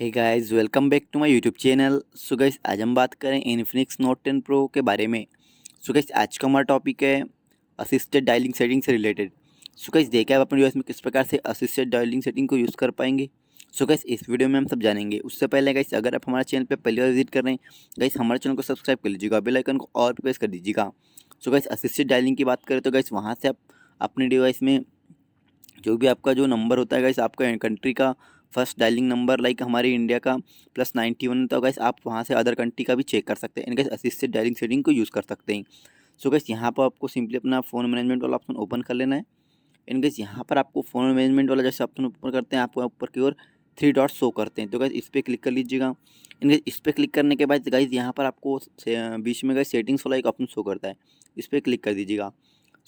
Hey guys, welcome back to my YouTube channel. So guys, आज हम बात करें इन्फिनिक्स नोट 10 प्रो के बारे में। सो गाइस, आज का हमारा टॉपिक है असिस्टेड डायलिंग सेटिंग से रिलेटेड। सो गाइस, देखिए आप अपने डिवाइस में किस प्रकार से असिस्टेड डायलिंग सेटिंग को यूज़ कर पाएंगे। सो गाइस, इस वीडियो में हम सब जानेंगे। उससे पहले गाइस, अगर आप हमारे चैनल पर पहली बार विजिट कर रहे हैं, गाइस हमारे चैनल को सब्सक्राइब कर लीजिएगा, बेल आइकन को और प्रेस कर दीजिएगा। सो गाइस, असिस्टेड डायलिंग की बात करें तो गाइस वहाँ से आप अपने डिवाइस में जो भी आपका जो नंबर होता है गाइस, आपका कंट्री का फर्स्ट डायलिंग नंबर लाइक हमारे इंडिया का +91, तो गाइस आप वहाँ से अदर कंट्री का भी चेक कर सकते हैं। गाइस असिस्टेड डायलिंग सेटिंग को यूज़ कर सकते हैं। सो गाइस, यहाँ पर आपको सिंपली अपना फ़ोन मैनेजमेंट वाला ऑप्शन ओपन कर लेना है। इन गाइस यहाँ पर आपको फ़ोन मैनेजमेंट वाला जैसे ऑप्शन ओपन करते हैं, आपको ऊपर की ओर 3 डॉट शो करते हैं, तो गाइस इस पर क्लिक कर लीजिएगा। इन गाइस इस पर क्लिक करने के बाद गाइस यहाँ पर आपको बीच में गाइस सेटिंग्स वाला एक ऑप्शन शो करता है, इस पर क्लिक कर दीजिएगा।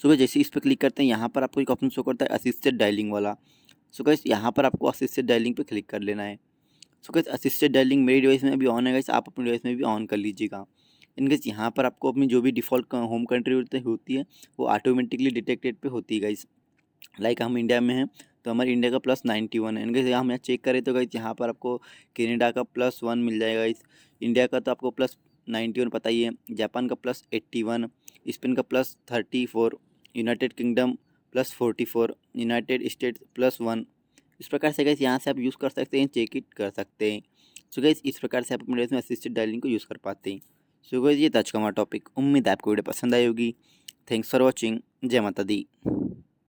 सो गाइस जैसे इस पर क्लिक करते हैं, यहाँ पर आपको एक ऑप्शन शो करता है असिस्टेड डायलिंग वाला। सो गाइस यहाँ पर आपको असिस्टेड डायलिंग पे क्लिक कर लेना है। सो गाइस असिस्टेड डायलिंग मेरी डिवाइस में अभी ऑन है गाइस, आप अपने डिवाइस में भी ऑन कर लीजिएगा। इन गाइस यहाँ पर आपको अपनी जो भी डिफ़ॉल्ट होम कंट्री होती है वो ऑटोमेटिकली डिटेक्टेड पे होती है गाइस। लाइक हम इंडिया में हैं तो हमारे इंडिया का +91 है। इनके हम यहाँ चेक करें तो गाइस यहाँ पर आपको कनाडा का +1 मिल जाएगा गाइस। इंडिया का तो आपको +91 पता ही है। जापान का +81, स्पेन का +34, यूनाइटेड किंगडम +44, यूनाइटेड स्टेट्स +1। इस प्रकार से गाइस यहाँ से आप यूज़ कर सकते हैं, चेक इट कर सकते हैं। सो गाइस इस प्रकार से आप अपने डिवाइस में असिस्टेड डायलिंग को यूज़ कर पाते हैं। सो गाइस ये था आज का हमारा टॉपिक। उम्मीद है आपको वीडियो पसंद आई होगी। Thanks for watching. जय माता दी।